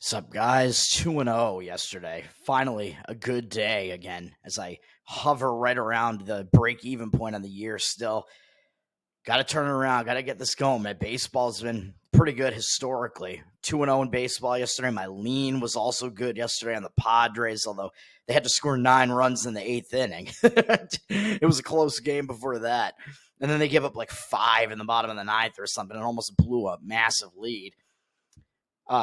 Sup, guys? 2-0 yesterday. Finally, a good day again as I hover right around the break even point on the year still. Got to turn it around. Got to get this going, man. Baseball's been pretty good historically. 2-0 in baseball yesterday. My lean was also good yesterday on the Padres, although they had to score 9 runs in the 8th inning. It was a close game before that. And then they gave up like 5 in the bottom of the 9th or something and almost blew a massive lead.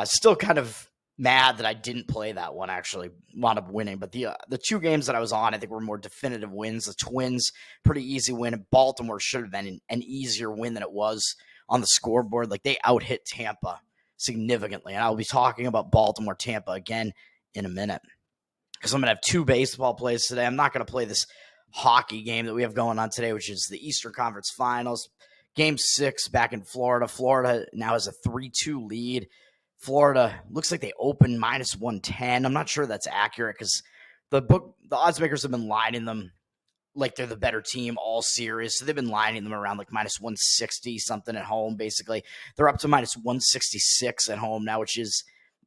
Still kind of mad that I didn't play that one. Actually, wound up winning, but the 2 games that I was on, I think, were more definitive wins. The Twins, pretty easy win. And Baltimore should have been an easier win than it was on the scoreboard. Like, they out hit Tampa significantly, and I'll be talking about Baltimore Tampa again in a minute because I'm gonna have 2 baseball plays today. I'm not gonna play this hockey game that we have going on today, which is the Eastern Conference Finals. Game 6 back in Florida. Florida now has a 3-2 lead. Florida looks like they opened minus 110. I'm not sure that's accurate because the odds makers have been lining them like they're the better team all series. So they've been lining them around like minus 160 something at home. Basically, they're up to minus 166 at home now,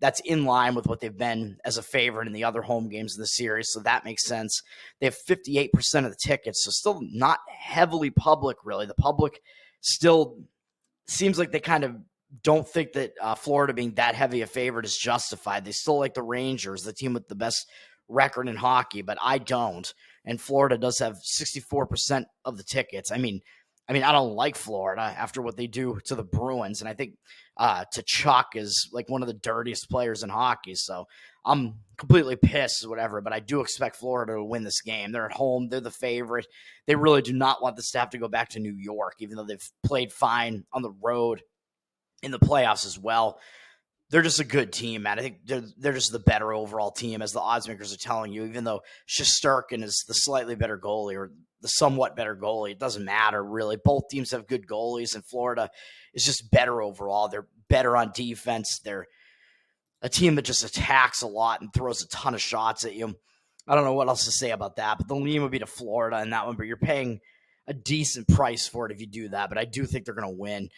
that's in line with what they've been as a favorite in the other home games of the series. So that makes sense. They have 58% of the tickets, so still not heavily public, really. The public still seems like they kind of don't think that Florida being that heavy a favorite is justified. They still like the Rangers, the team with the best record in hockey, but I don't. And Florida does have 64% of the tickets. I mean, I don't like Florida after what they do to the Bruins, and I think Tkachuk is like one of the dirtiest players in hockey. So I'm completely pissed, whatever. But I do expect Florida to win this game. They're at home. They're the favorite. They really do not want this to have to go back to New York, even though they've played fine on the road in the playoffs as well. They're just a good team, man. I think they're just the better overall team, as the odds makers are telling you, even though Shesterkin is the slightly better goalie or the somewhat better goalie. It doesn't matter, really. Both teams have good goalies, and Florida is just better overall. They're better on defense. They're a team that just attacks a lot and throws a ton of shots at you. I don't know what else to say about that, but the lean would be to Florida in that one, but you're paying a decent price for it if you do that, but I do think they're going to win.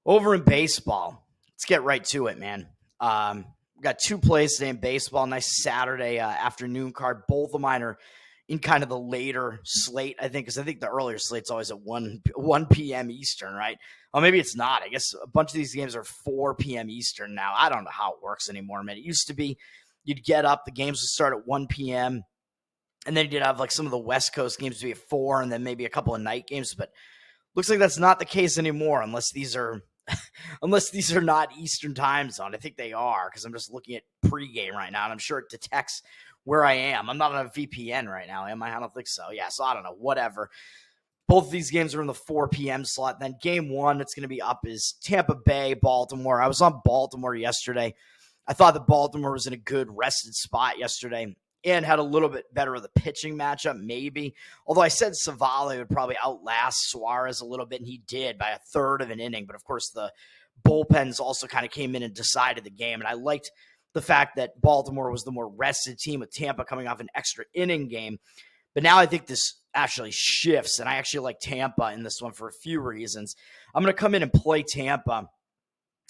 Over in baseball, let's get right to it, man. We got 2 plays today in baseball. Nice Saturday afternoon card. Both of mine are in kind of the later slate, I think, because I think the earlier slate's always at 1 p.m. Eastern, right? Oh, maybe it's not. I guess a bunch of these games are 4 p.m. Eastern now. I don't know how it works anymore, man. It used to be you'd get up, the games would start at 1 p.m., and then you'd have like some of the West Coast games to be at 4, and then maybe a couple of night games, but looks like that's not the case anymore unless these are not Eastern time zone. I think they are because I'm just looking at pregame right now, and I'm sure it detects where I am. I'm not on a VPN right now, am I? I don't think so. Yeah, so I don't know. Whatever. Both of these games are in the 4 p.m. slot. Then game 1 that's going to be up is Tampa Bay, Baltimore. I was on Baltimore yesterday. I thought that Baltimore was in a good rested spot yesterday and had a little bit better of the pitching matchup, maybe. Although I said Savali would probably outlast Suarez a little bit, and he did by a third of an inning. But, of course, the bullpens also kind of came in and decided the game. And I liked the fact that Baltimore was the more rested team with Tampa coming off an extra inning game. But now I think this actually shifts, and I actually like Tampa in this one for a few reasons. I'm going to come in and play Tampa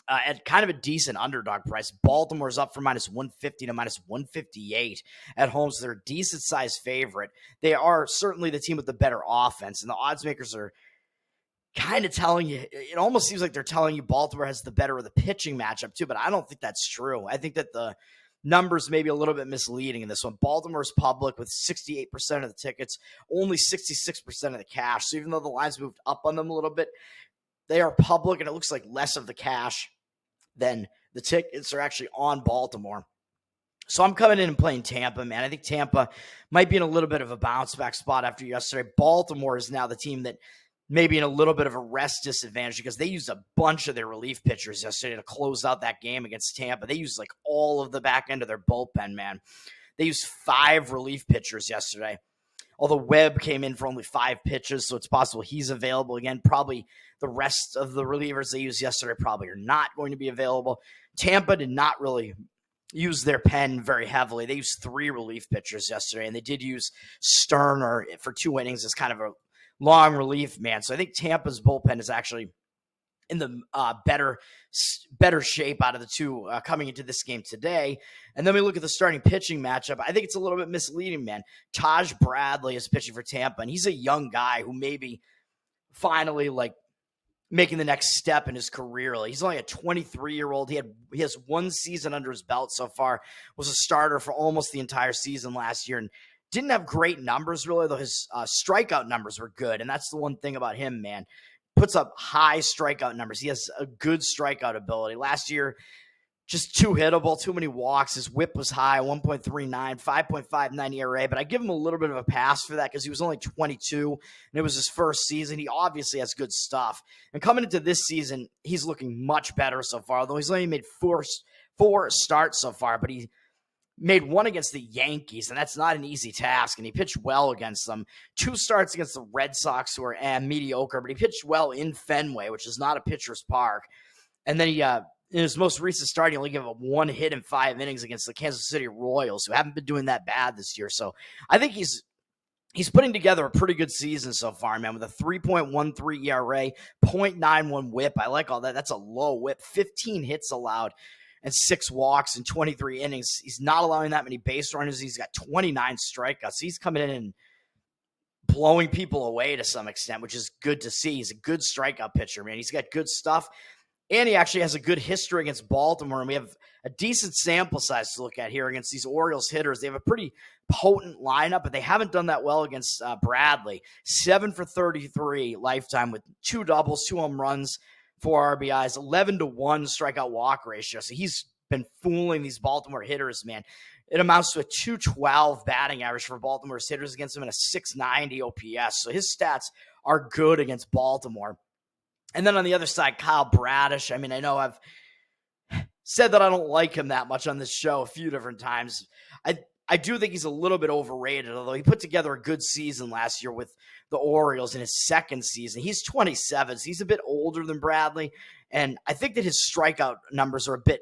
at kind of a decent underdog price. Baltimore's up from minus 150 to minus 158 at home, so they're a decent-sized favorite. They are certainly the team with the better offense, and the odds makers are kind of telling you, it almost seems like they're telling you Baltimore has the better of the pitching matchup too, but I don't think that's true. I think that the numbers may be a little bit misleading in this one. Baltimore's public with 68% of the tickets, only 66% of the cash. So even though the lines moved up on them a little bit, they are public, and it looks like less of the cash than the tickets are actually on Baltimore. So I'm coming in and playing Tampa, man. I think Tampa might be in a little bit of a bounce back spot after yesterday. Baltimore is now the team that may be in a little bit of a rest disadvantage because they used a bunch of their relief pitchers yesterday to close out that game against Tampa. They used like all of the back end of their bullpen, man. They used 5 relief pitchers yesterday. Although Webb came in for only 5 pitches, so it's possible he's available again. Probably the rest of the relievers they used yesterday probably are not going to be available. Tampa did not really use their pen very heavily. They used 3 relief pitchers yesterday, and they did use Sterner for 2 innings as kind of a long relief man. So I think Tampa's bullpen is actually in the better shape out of the two coming into this game today. And then we look at the starting pitching matchup. I think it's a little bit misleading, man. Taj Bradley is pitching for Tampa, and he's a young guy who maybe finally making the next step in his career. He's only a 23-year-old. He has one season under his belt so far, was a starter for almost the entire season last year, and didn't have great numbers really, though his strikeout numbers were good. And that's the one thing about him, man. Puts up high strikeout numbers. He has a good strikeout ability. Last year, just too hittable, too many walks. His whip was high, 1.39, 5.59 ERA, but I give him a little bit of a pass for that because he was only 22, and it was his first season. He obviously has good stuff. And coming into this season, he's looking much better so far, although he's only made four starts so far, but he made one against the Yankees, and that's not an easy task, and he pitched well against them. 2 starts against the Red Sox, who are mediocre, but he pitched well in Fenway, which is not a pitcher's park. And then he in his most recent start, he only gave up 1 hit in 5 innings against the Kansas City Royals, who haven't been doing that bad this year. So I think he's putting together a pretty good season so far, man, with a 3.13 ERA, 0.91 whip. I like all that. That's a low whip, 15 hits allowed, and 6 walks in 23 innings. He's not allowing that many base runners. He's got 29 strikeouts. He's coming in and blowing people away to some extent, which is good to see. He's a good strikeout pitcher, man. He's got good stuff. And he actually has a good history against Baltimore, and we have a decent sample size to look at here against these Orioles hitters. They have a pretty potent lineup, but they haven't done that well against Bradley. 7 for 33 lifetime with 2 doubles, 2 home runs, 4 RBIs, 11-1 strikeout walk ratio. So he's been fooling these Baltimore hitters, man. It amounts to a 212 batting average for Baltimore's hitters against him and a 690 OPS. So his stats are good against Baltimore. And then on the other side, Kyle Bradish. I mean, I know I've said that I don't like him that much on this show a few different times. I do think he's a little bit overrated, although he put together a good season last year with the Orioles in his second season. He's 27, so he's a bit older than Bradley, and I think that his strikeout numbers are a bit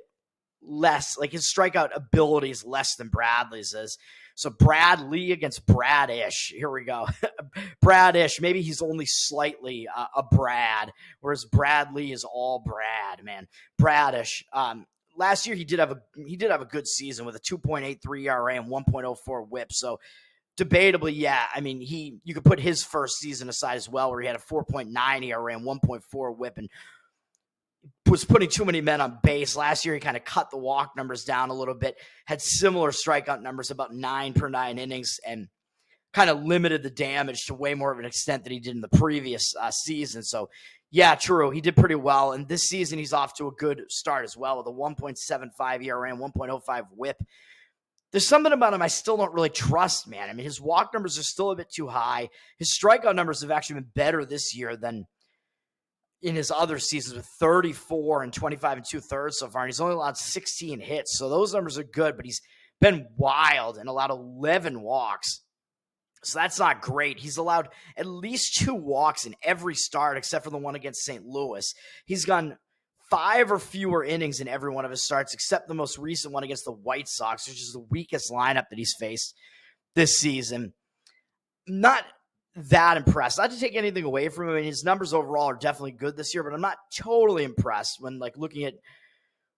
less, like his strikeout ability is less than Bradley's is. So Bradley against Bradish. Here we go. Bradish, maybe he's only slightly a Brad, whereas Bradley is all Brad, man. Bradish. Last year he did have a good season with a 2.83 ERA and 1.04 whip. So debatably, yeah. I mean, you could put his first season aside as well, where he had a 4.9 ERA and 1.4 whip and was putting too many men on base. Last year, he kind of cut the walk numbers down a little bit, had similar strikeout numbers, about 9 per 9 innings, and kind of limited the damage to way more of an extent than he did in the previous season. So, yeah, true. He did pretty well. And this season, he's off to a good start as well with a 1.75 ERA and 1.05 whip. There's something about him I still don't really trust, man. I mean, his walk numbers are still a bit too high. His strikeout numbers have actually been better this year than in his other seasons, with 34 and 25 and 2/3 so far. And he's only allowed 16 hits. So those numbers are good, but he's been wild and allowed 11 walks. So that's not great. He's allowed at least 2 walks in every start except for the one against St. Louis. He's gone 5 or fewer innings in every one of his starts except the most recent one against the White Sox, which is the weakest lineup that he's faced this season. Not that impressed. Not to take anything away from him. I mean, his numbers overall are definitely good this year, but I'm not totally impressed when looking at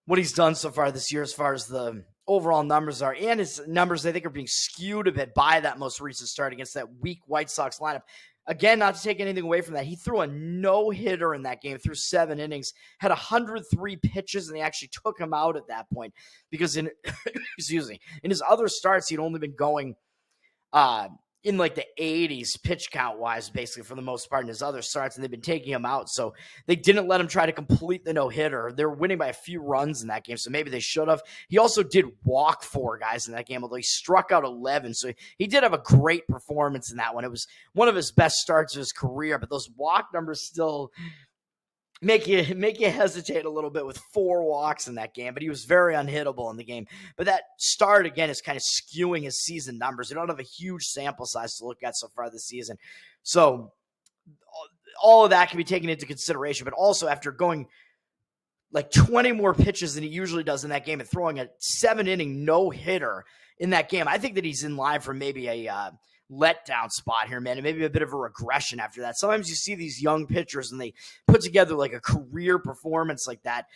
what he's done so far this year as far as the overall numbers are. And his numbers, I think, are being skewed a bit by that most recent start against that weak White Sox lineup. Again, not to take anything away from that, he threw a no-hitter in that game, threw 7 innings, had 103 pitches, and they actually took him out at that point because in his other starts, he'd only been going in the 80s pitch count wise, basically for the most part in his other starts, and they've been taking him out. So they didn't let him try to complete the no-hitter. They were winning by a few runs in that game, so maybe they should have. He also did walk 4 guys in that game, although he struck out 11. So he did have a great performance in that one. It was one of his best starts of his career, but those walk numbers still make you hesitate a little bit with 4 walks in that game, but he was very unhittable in the game. But that start, again, is kind of skewing his season numbers. We don't have a huge sample size to look at so far this season. So all of that can be taken into consideration, but also after going 20 more pitches than he usually does in that game and throwing a 7-inning no-hitter in that game, I think that he's in line for maybe a letdown spot here, man, and maybe a bit of a regression after that. Sometimes you see these young pitchers and they put together like a career performance like that.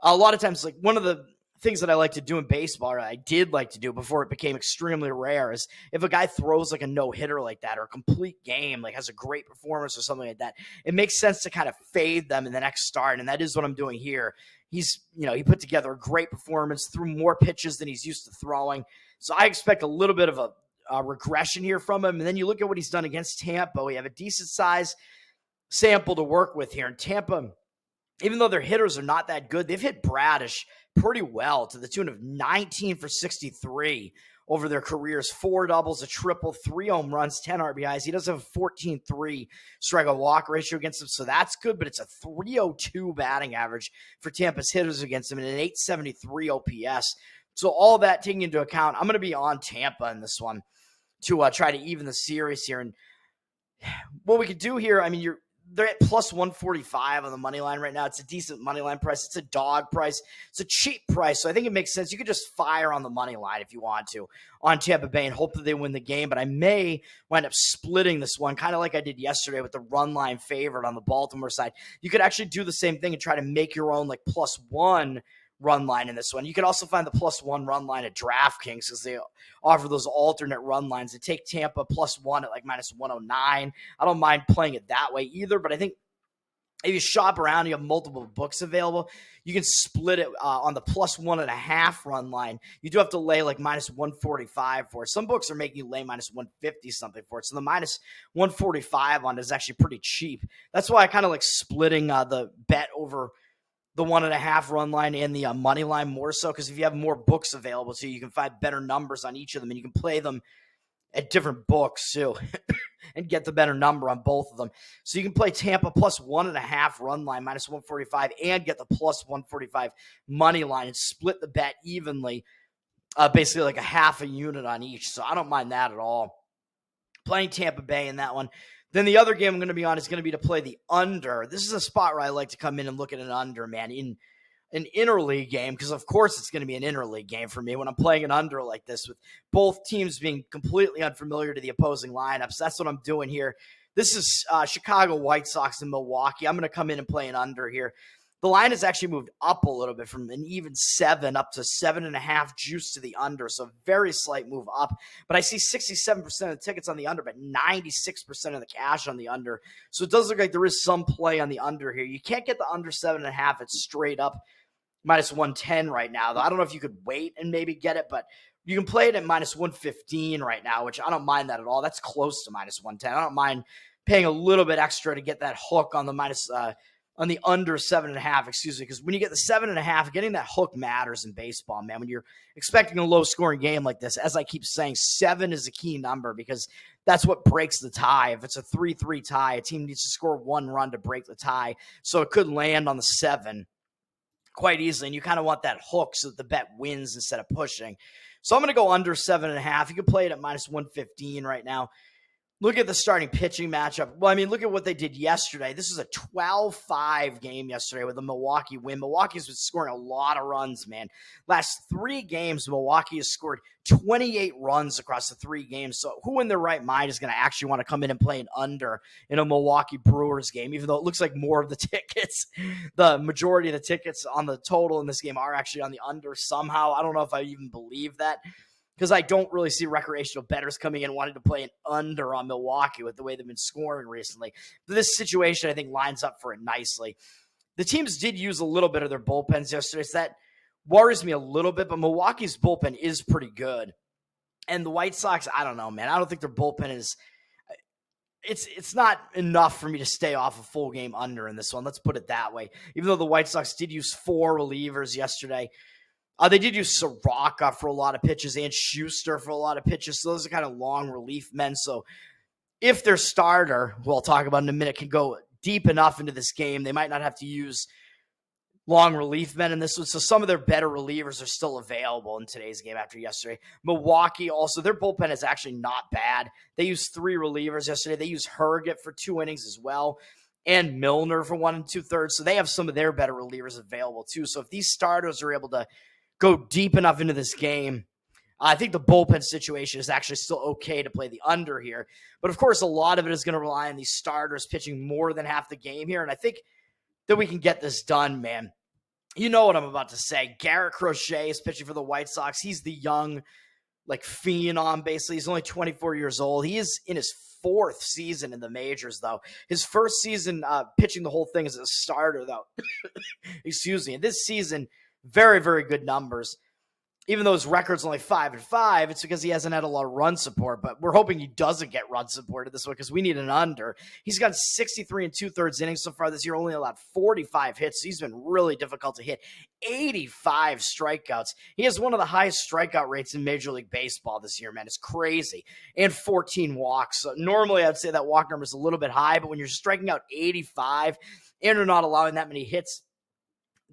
A lot of times, like one of the things that I like to do in baseball, or I did like to do before it became extremely rare, is if a guy throws like a no-hitter like that or a complete game, like has a great performance or something like that, it makes sense to kind of fade them in the next start. And that is what I'm doing here. He's, he put together a great performance, threw more pitches than he's used to throwing. So I expect a little bit of a regression here from him. And then you look at what he's done against Tampa. We have a decent size sample to work with here. And Tampa, even though their hitters are not that good, they've hit Bradish pretty well to the tune of 19 for 63 over their careers. 4 doubles, a triple, 3 home runs, 10 RBIs. He does have a 14-3 strikeout walk ratio against him, so that's good, but it's a 302 batting average for Tampa's hitters against him and an 873 OPS. So all that taking into account, I'm going to be on Tampa in this one to try to even the series here. And what we could do here, I mean, they're at plus 145 on the money line right now. It's a decent money line price. It's a dog price. It's a cheap price. So I think it makes sense. You could just fire on the money line if you want to on Tampa Bay and hope that they win the game. But I may wind up splitting this one, kind of like I did yesterday with the run line favorite on the Baltimore side. You could actually do the same thing and try to make your own like plus 1 run line in this one. You can also find the plus 1 run line at DraftKings because they offer those alternate run lines. They take Tampa plus 1 at like minus 109. I don't mind playing it that way either, but I think if you shop around, you have multiple books available, you can split it on the plus 1.5 run line. You do have to lay like minus 145 for it. Some books are making you lay minus 150 something for it. So the minus 145 on it is actually pretty cheap. That's why I kind of like splitting the bet over the 1.5 run line and the money line more so, because if you have more books available to you, you can find better numbers on each of them and you can play them at different books too and get the better number on both of them. So you can play Tampa plus 1.5 run line minus 145 and get the plus 145 money line and split the bet evenly, basically like a half a unit on each. So I don't mind that at all. Playing Tampa Bay in that one. Then the other game I'm going to be on is going to be to play the under. This is a spot where I like to come in and look at an under, man, in an interleague game, because of course it's going to be an interleague game for me when I'm playing an under like this with both teams being completely unfamiliar to the opposing lineups. That's what I'm doing here. This is Chicago White Sox and Milwaukee. I'm going to come in and play an under here. The line has actually moved up a little bit from an even 7 up to 7.5 juice to the under. So very slight move up. But I see 67% of the tickets on the under, but 96% of the cash on the under. So it does look like there is some play on the under here. You can't get the under 7.5. It's straight up minus 110 right now. I don't know if you could wait and maybe get it, but you can play it at minus 115 right now, which I don't mind that at all. That's close to minus 110. I don't mind paying a little bit extra to get that hook on the on the under 7.5, because when you get the 7.5, getting that hook matters in baseball, man. When you're expecting a low-scoring game like this, as I keep saying, 7 is a key number because that's what breaks the tie. If it's a 3-3 tie, a team needs to score 1 run to break the tie, so it could land on the 7 quite easily, and you kind of want that hook so that the bet wins instead of pushing. So I'm going to go under 7.5. You can play it at minus 115 right now. Look at the starting pitching matchup. Well, I mean, look at what they did yesterday. This is a 12-5 game yesterday with a Milwaukee win. Milwaukee's been scoring a lot of runs, man. Last 3 games, Milwaukee has scored 28 runs across the 3 games. So who in their right mind is going to actually want to come in and play an under in a Milwaukee Brewers game, even though it looks like more of the tickets, the majority of the tickets on the total in this game are actually on the under somehow. I don't know if I even believe that, because I don't really see recreational bettors coming in wanting to play an under on Milwaukee with the way they've been scoring recently. But this situation, I think, lines up for it nicely. The teams did use a little bit of their bullpens yesterday, so that worries me a little bit, but Milwaukee's bullpen is pretty good. And the White Sox, I don't know, man. I don't think their bullpen is – it's not enough for me to stay off a full game under in this one. Let's put it that way. Even though the White Sox did use 4 relievers yesterday, they did use Soroka for a lot of pitches and Schuster for a lot of pitches. So those are kind of long relief men. So if their starter, who I'll talk about in a minute, can go deep enough into this game, they might not have to use long relief men in this one. So some of their better relievers are still available in today's game after yesterday. Milwaukee also, their bullpen is actually not bad. They used 3 relievers yesterday. They used Herget for 2 innings as well, and Milner for 1 2/3. So they have some of their better relievers available too. So if these starters are able to go deep enough into this game, I think the bullpen situation is actually still okay to play the under here. But of course, a lot of it is going to rely on these starters pitching more than half the game here. And I think that we can get this done, man. You know what I'm about to say. Garrett Crochet is pitching for the White Sox. He's the young, phenom, basically. He's only 24 years old. He is in his fourth season in the majors, though. His first season pitching the whole thing as a starter, though. Excuse me. And this season, very, very good numbers. Even though his record's only 5-5, it's because he hasn't had a lot of run support. But we're hoping he doesn't get run supported this way because we need an under. He's got 63 2/3 innings so far this year, only allowed 45 hits. So he's been really difficult to hit. 85 strikeouts. He has one of the highest strikeout rates in Major League Baseball this year, man. It's crazy. And 14 walks. So normally I'd say that walk number is a little bit high, but when you're striking out 85 and you're not allowing that many hits,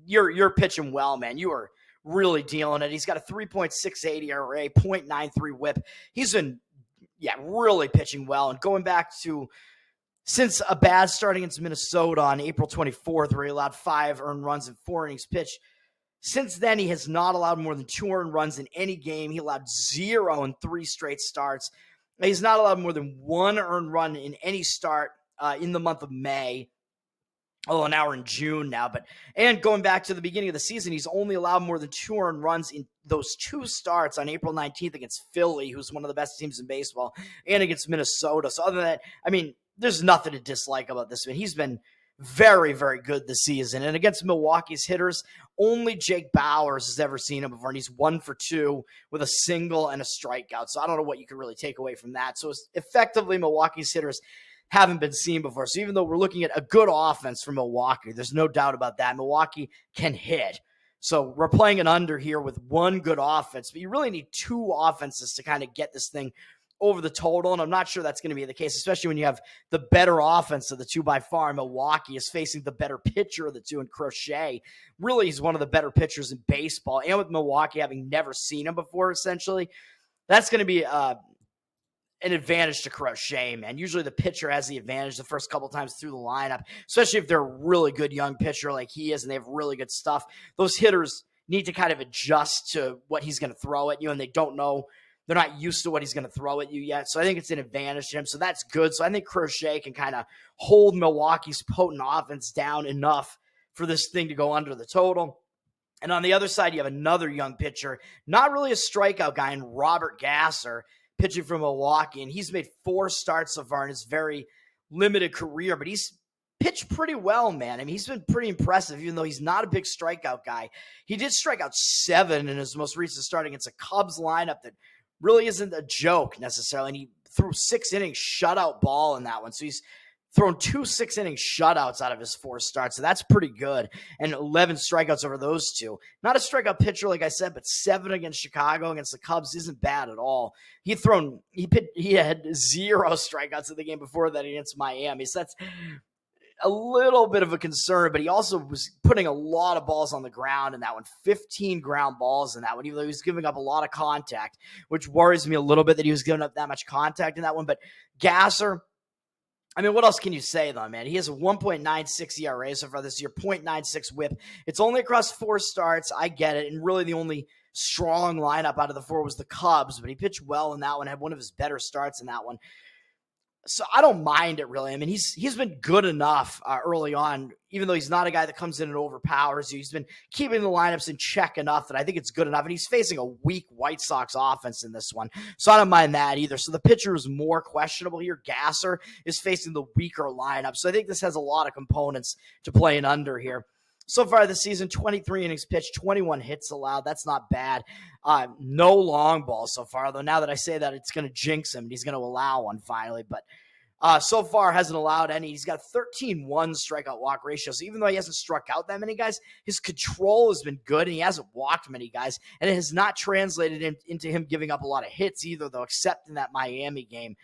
you're pitching well, man. You are really dealing it. He's got a 3.68 ERA, 0.93 whip. He's been, really pitching well. And going back to since a bad start against Minnesota on April 24th, where he allowed 5 earned runs in 4 innings pitched, since then he has not allowed more than 2 earned runs in any game. He allowed 0 in 3 straight starts. He's not allowed more than 1 earned run in any start in the month of May. Oh, now we're in June now, and going back to the beginning of the season, he's only allowed more than 2 earned runs in those 2 starts on April 19th against Philly, who's one of the best teams in baseball, and against Minnesota. So other than that, I mean, there's nothing to dislike about this man. He's been very, very good this season. And against Milwaukee's hitters, only Jake Bauers has ever seen him before, and he's 1 for 2 with a single and a strikeout. So I don't know what you can really take away from that. So it's effectively Milwaukee's hitters haven't been seen before. So even though we're looking at a good offense from Milwaukee, there's no doubt about that. Milwaukee can hit. So we're playing an under here with 1 good offense, but you really need 2 offenses to kind of get this thing over the total. And I'm not sure that's going to be the case, especially when you have the better offense of the 2 by far. Milwaukee is facing the better pitcher of the 2 in Crochet. Really, he's one of the better pitchers in baseball. And with Milwaukee having never seen him before, essentially, that's going to be an advantage to Crochet, man. Usually the pitcher has the advantage the first couple times through the lineup, especially if they're a really good young pitcher like he is and they have really good stuff. Those hitters need to kind of adjust to what he's going to throw at you, and they don't know. They're not used to what he's going to throw at you yet. So I think it's an advantage to him. So that's good. So I think Crochet can kind of hold Milwaukee's potent offense down enough for this thing to go under the total. And on the other side, you have another young pitcher, not really a strikeout guy, in Robert Gasser, pitching from Milwaukee, and he's made 4 starts so far in his very limited career, but he's pitched pretty well, man. I mean, he's been pretty impressive, even though he's not a big strikeout guy. He did strike out 7 in his most recent start against a Cubs lineup that really isn't a joke necessarily, and he threw 6 innings shutout ball in that one. So he's thrown 2 6-inning shutouts out of his 4 starts. So that's pretty good. And 11 strikeouts over those 2. Not a strikeout pitcher, like I said, but 7 against Chicago, against the Cubs isn't bad at all. He had 0 strikeouts in the game before that against Miami. So that's a little bit of a concern, but he also was putting a lot of balls on the ground in that one. 15 ground balls in that one, even though he was giving up a lot of contact, which worries me a little bit that he was giving up that much contact in that one. But Gasser, I mean, what else can you say, though, man? He has a 1.96 ERA so far this year, 0.96 whip. It's only across 4 starts. I get it. And really the only strong lineup out of the 4 was the Cubs, but he pitched well in that one, had one of his better starts in that one. So I don't mind it, really. I mean, he's been good enough early on, even though he's not a guy that comes in and overpowers you. He's been keeping the lineups in check enough that I think it's good enough. And he's facing a weak White Sox offense in this one. So I don't mind that either. So the pitcher is more questionable here. Gasser is facing the weaker lineup. So I think this has a lot of components to play an under here. So far this season, 23 innings pitched, 21 hits allowed. That's not bad. No long balls so far, though. Now that I say that, it's going to jinx him, and he's going to allow one finally. But so far hasn't allowed any. He's got 13-1 strikeout walk ratio. So even though he hasn't struck out that many guys, his control has been good, and he hasn't walked many guys. And it has not translated into him giving up a lot of hits either, though, except in that Miami game.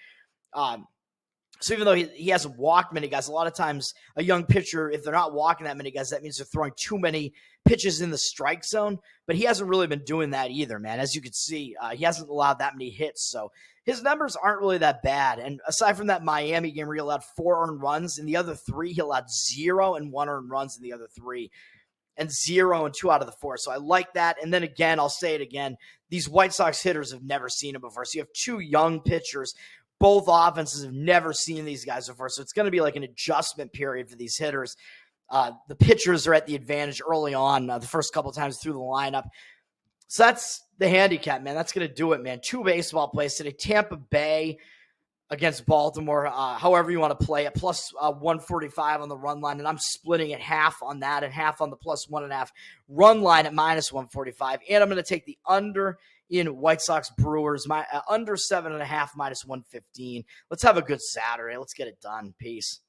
So even though he hasn't walked many guys, a lot of times a young pitcher, if they're not walking that many guys, that means they're throwing too many pitches in the strike zone. But he hasn't really been doing that either, man. As you can see, he hasn't allowed that many hits. So his numbers aren't really that bad. And aside from that Miami game where he allowed 4 earned runs, in the other 3, he allowed 0 and 1 earned runs in the other 3. and 0 and 2 out of the 4. So I like that. And then again, I'll say it again. These White Sox hitters have never seen it before. So you have two young pitchers. Both offenses have never seen these guys before. So it's going to be like an adjustment period for these hitters. The pitchers are at the advantage early on the first couple times through the lineup. So that's the handicap, man. That's going to do it, man. 2 baseball plays today. Tampa Bay against Baltimore, however you want to play it, plus 145 on the run line, and I'm splitting it half on that and half on the plus 1.5 run line at minus 145, and I'm going to take the under in White Sox Brewers, under 7.5 minus 115. Let's have a good Saturday. Let's get it done. Peace.